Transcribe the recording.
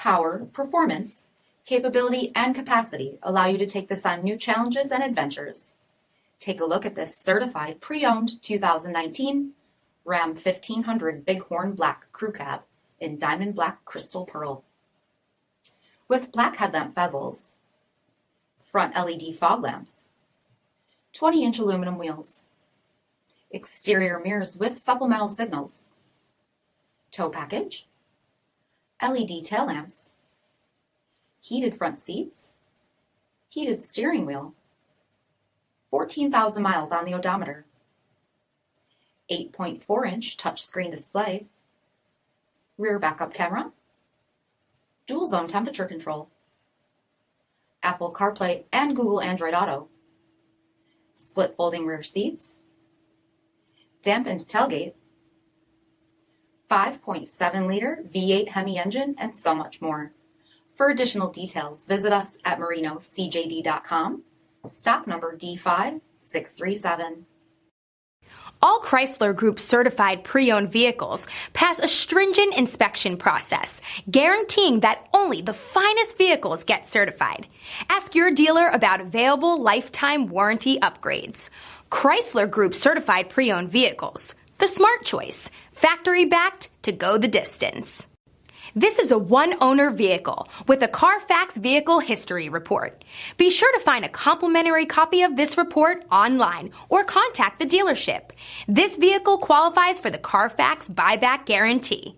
power, performance, capability, and capacity allow you to take this on new challenges and adventures. Take a look at this certified pre-owned 2019 Ram 1500 Bighorn Black Crew Cab in Diamond Black Crystal Pearl. With black headlamp bezels, front LED fog lamps, 20-inch aluminum wheels, exterior mirrors with supplemental signals, tow package, LED tail lamps, heated front seats, heated steering wheel, 14,000 miles on the odometer, 8.4-inch touchscreen display, rear backup camera, dual zone temperature control, Apple CarPlay and Google Android Auto, split folding rear seats, dampened tailgate, 5.7-liter V8 HEMI engine, and so much more. For additional details, visit us at marinocjd.com, stock number D5637. All Chrysler Group certified pre-owned vehicles pass a stringent inspection process, guaranteeing that only the finest vehicles get certified. Ask your dealer about available lifetime warranty upgrades. Chrysler Group certified pre-owned vehicles, the smart choice, factory backed to go the distance. This is a one-owner vehicle with a CARFAX vehicle history report. Be sure to find a complimentary copy of this report online or contact the dealership. This vehicle qualifies for the CARFAX buyback guarantee.